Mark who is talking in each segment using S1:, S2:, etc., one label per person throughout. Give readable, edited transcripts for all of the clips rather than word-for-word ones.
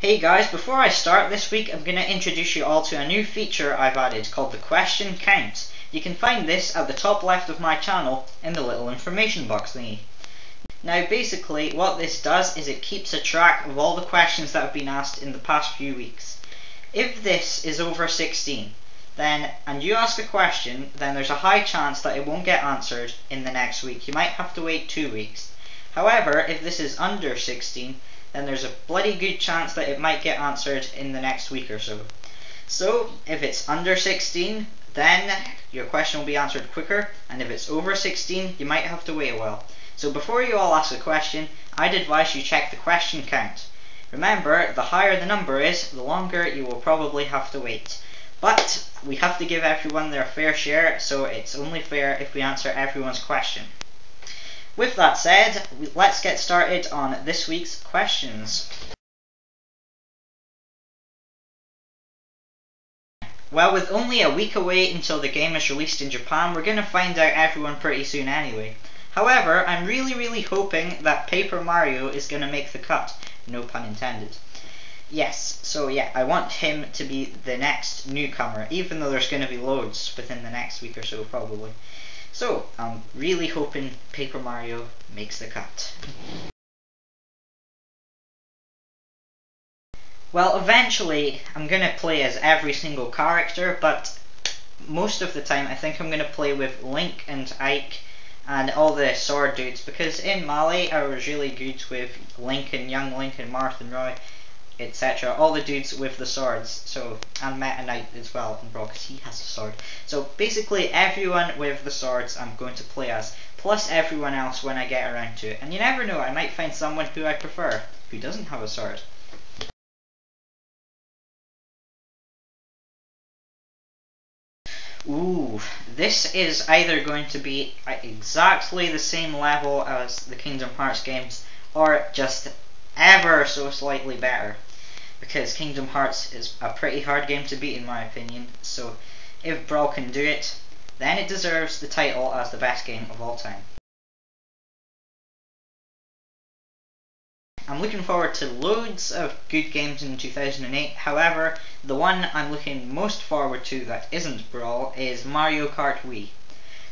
S1: Hey guys, before I start this week, I'm going to introduce you all to a new feature I've added called the question count. You can find this at the top left of my channel in the little information box thingy. Now basically what this does is it keeps a track of all the questions that have been asked in the past few weeks. If this is over 16, and you ask a question, then there's a high chance that it won't get answered in the next week. You might have to wait 2 weeks. However, if this is under 16, then there's a bloody good chance that it might get answered in the next week or so. So, if it's under 16, then your question will be answered quicker, and if it's over 16, you might have to wait a while. So before you all ask a question, I'd advise you check the question count. Remember, the higher the number is, the longer you will probably have to wait. But we have to give everyone their fair share, so it's only fair if we answer everyone's question. With that said, let's get started on this week's questions. Well, with only a week away until the game is released in Japan, we're going to find out everyone pretty soon anyway. However, I'm really hoping that Paper Mario is going to make the cut. No pun intended. Yes, so yeah, I want him to be the next newcomer, even though there's going to be loads within the next week or so probably. So, I'm really hoping Paper Mario makes the cut. Well, eventually I'm going to play as every single character, but most of the time I think I'm going to play with Link and Ike and all the sword dudes, because in Mali I was really good with Link and Young Link and Martha Roy, etc. All the dudes with the swords, so, and Meta Knight as well in Brawl, because he has a sword. So basically everyone with the swords I'm going to play as, plus everyone else when I get around to it. And you never know, I might find someone who I prefer, who doesn't have a sword. Ooh, this is either going to be exactly the same level as the Kingdom Hearts games, or just ever so slightly better. Because Kingdom Hearts is a pretty hard game to beat in my opinion, so if Brawl can do it, then it deserves the title as the best game of all time. I'm looking forward to loads of good games in 2008, however, the one I'm looking most forward to that isn't Brawl is Mario Kart Wii.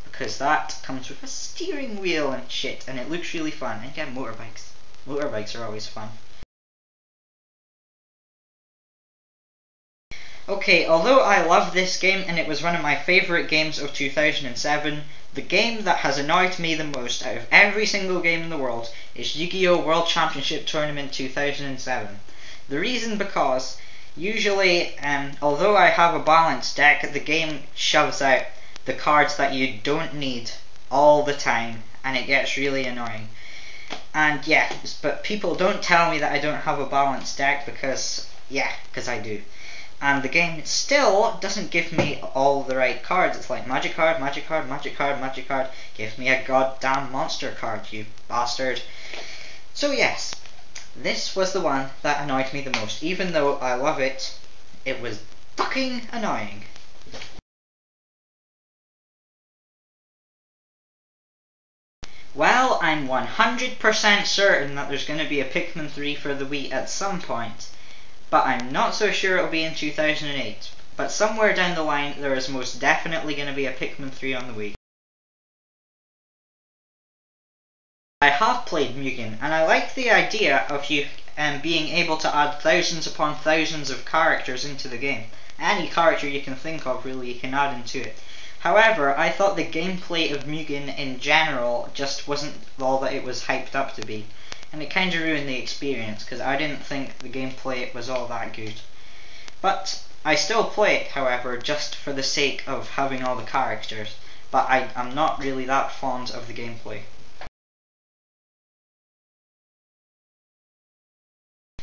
S1: Because that comes with a steering wheel and shit, and it looks really fun, and you get motorbikes. Motorbikes are always fun. Okay, although I love this game and it was one of my favourite games of 2007, the game that has annoyed me the most out of every single game in the world is Yu-Gi-Oh! World Championship Tournament 2007. The reason because, usually, although I have a balanced deck, the game shoves out the cards that you don't need all the time, and it gets really annoying. And yeah, but people don't tell me that I don't have a balanced deck because I do. And the game still doesn't give me all the right cards. It's like magic card, magic card, magic card, magic card. Give me a goddamn monster card, you bastard. So yes, this was the one that annoyed me the most. Even though I love it, it was fucking annoying. Well, I'm 100% certain that there's going to be a Pikmin 3 for the Wii at some point. But I'm not so sure it'll be in 2008. But somewhere down the line, there is most definitely going to be a Pikmin 3 on the Wii. I have played Mugen, and I like the idea of you being able to add thousands upon thousands of characters into the game. Any character you can think of, really, you can add into it. However, I thought the gameplay of Mugen in general just wasn't all that it was hyped up to be. And it kind of ruined the experience, because I didn't think the gameplay was all that good. But I still play it, however, just for the sake of having all the characters. But I'm not really that fond of the gameplay.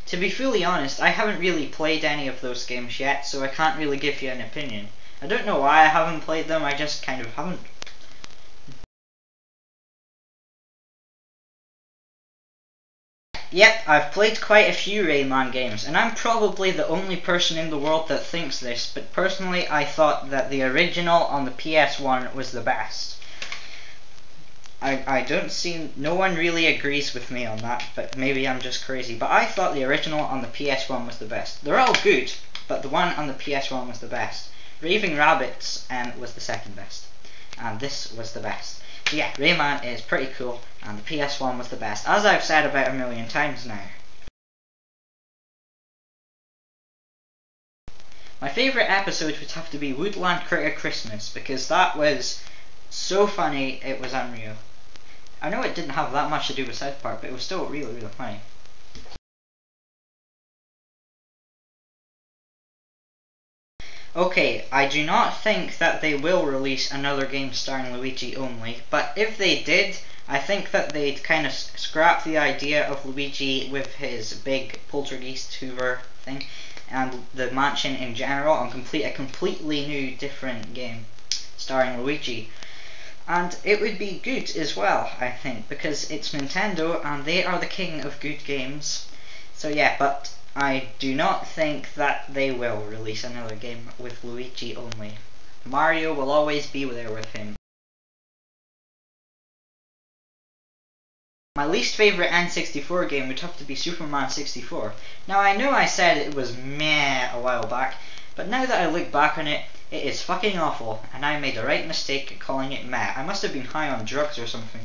S1: To be fully honest, I haven't really played any of those games yet, so I can't really give you an opinion. I don't know why I haven't played them, I just kind of haven't. Yep, I've played quite a few Rayman games, and I'm probably the only person in the world that thinks this, but personally I thought that the original on the PS1 was the best. I don't see, no one really agrees with me on that, but maybe I'm just crazy. But I thought the original on the PS1 was the best. They're all good, but the one on the PS1 was the best. Raving Rabbids was the second best, and this was the best. So yeah, Rayman is pretty cool, and the PS1 was the best, as I've said about 1,000,000 times now. My favourite episode would have to be Woodland Critter Christmas, because that was so funny, it was unreal. I know it didn't have that much to do with South Park, but it was still really, really funny. Okay, I do not think that they will release another game starring Luigi only, but if they did, I think that they'd kind of scrap the idea of Luigi with his big poltergeist Hoover thing, and the mansion in general, and complete a completely new, different game starring Luigi. And it would be good as well, I think, because it's Nintendo and they are the king of good games. So yeah, but I do not think that they will release another game with Luigi only. Mario will always be there with him. My least favourite N64 game would have to be Superman 64. Now I know I said it was meh a while back, but now that I look back on it, it is fucking awful, and I made the right mistake calling it meh. I must have been high on drugs or something.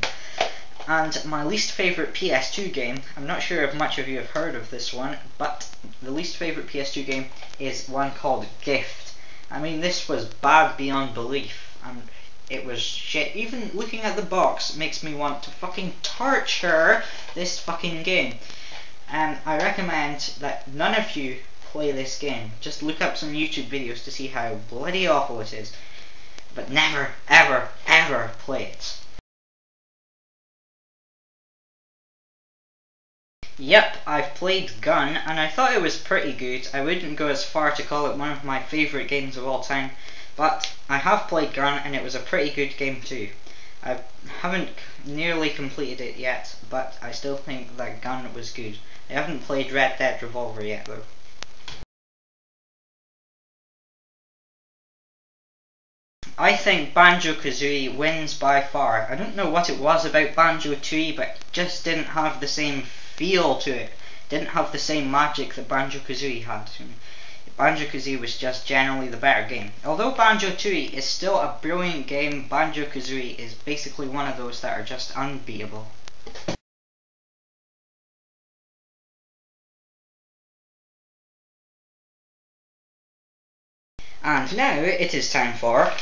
S1: And my least favourite PS2 game, I'm not sure if much of you have heard of this one, but the least favourite PS2 game is one called Gift. I mean, this was bad beyond belief, and it was shit. Even looking at the box makes me want to fucking torture this fucking game. And I recommend that none of you play this game. Just look up some YouTube videos to see how bloody awful it is. But never, ever, ever play it. Yep, I've played Gun, and I thought it was pretty good. I wouldn't go as far to call it one of my favourite games of all time, but I have played Gun, and it was a pretty good game too. I haven't nearly completed it yet, but I still think that Gun was good. I haven't played Red Dead Revolver yet though. I think Banjo-Kazooie wins by far. I don't know what it was about Banjo-Tooie, but it just didn't have the same feel to it. Didn't have the same magic that Banjo-Kazooie had. Banjo-Kazooie was just generally the better game. Although Banjo-Tooie is still a brilliant game, Banjo-Kazooie is basically one of those that are just unbeatable. And now it is time for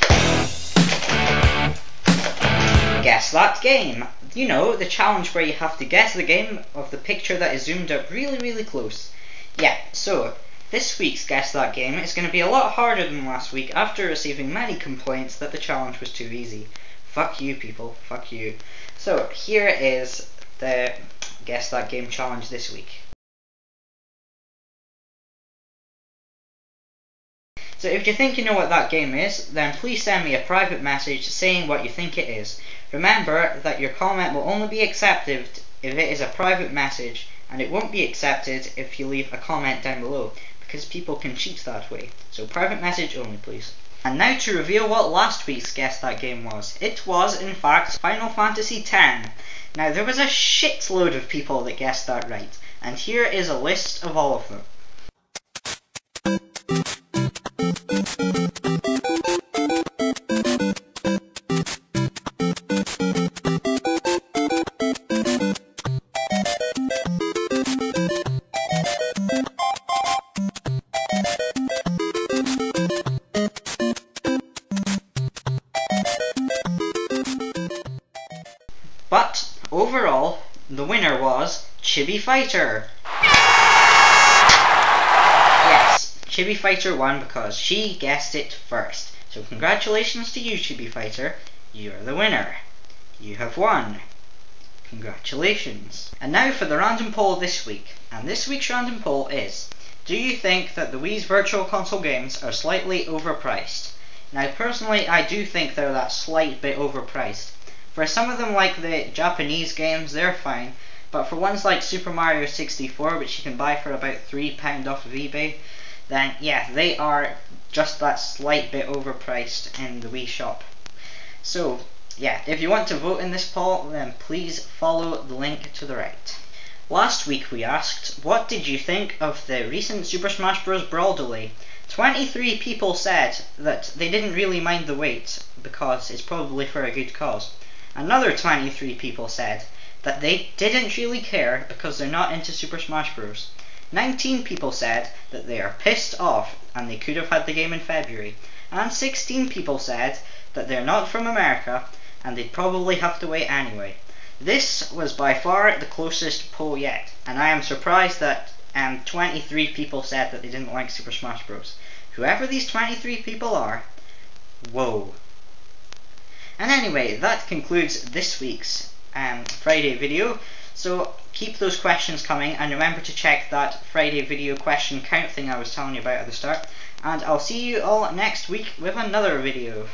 S1: Guess That Game. You know, the challenge where you have to guess the game of the picture that is zoomed up really, really close. Yeah, so this week's Guess That Game is going to be a lot harder than last week after receiving many complaints that the challenge was too easy. Fuck you people, fuck you. So here is the Guess That Game challenge this week. So if you think you know what that game is, then please send me a private message saying what you think it is. Remember that your comment will only be accepted if it is a private message, and it won't be accepted if you leave a comment down below, because people can cheat that way. So private message only, please. And now to reveal what last week's Guess That Game was. It was, in fact, Final Fantasy X. Now there was a shitload of people that guessed that right, and here is a list of all of them. But overall, the winner was Chibi Fighter. Yes, Chibi Fighter won because she guessed it first. So congratulations to you, Chibi Fighter. You're the winner. You have won. Congratulations. And now for the random poll this week. And this week's random poll is: do you think that the Wii's Virtual Console games are slightly overpriced? Now personally, I do think they're that slight bit overpriced. For some of them, like the Japanese games, they're fine, but for ones like Super Mario 64, which you can buy for about £3 off of eBay, then yeah, they are just that slight bit overpriced in the Wii shop. So, yeah, if you want to vote in this poll, then please follow the link to the right. Last week we asked, what did you think of the recent Super Smash Bros. Brawl delay? 23 people said that they didn't really mind the wait because it's probably for a good cause. Another 23 people said that they didn't really care because they're not into Super Smash Bros. 19 people said that they are pissed off and they could have had the game in February. And 16 people said that they're not from America and they'd probably have to wait anyway. This was by far the closest poll yet, and I am surprised that 23 people said that they didn't like Super Smash Bros. Whoever these 23 people are, whoa. And anyway, that concludes this week's Friday video. So keep those questions coming, and remember to check that Friday video question count thing I was telling you about at the start. And I'll see you all next week with another video.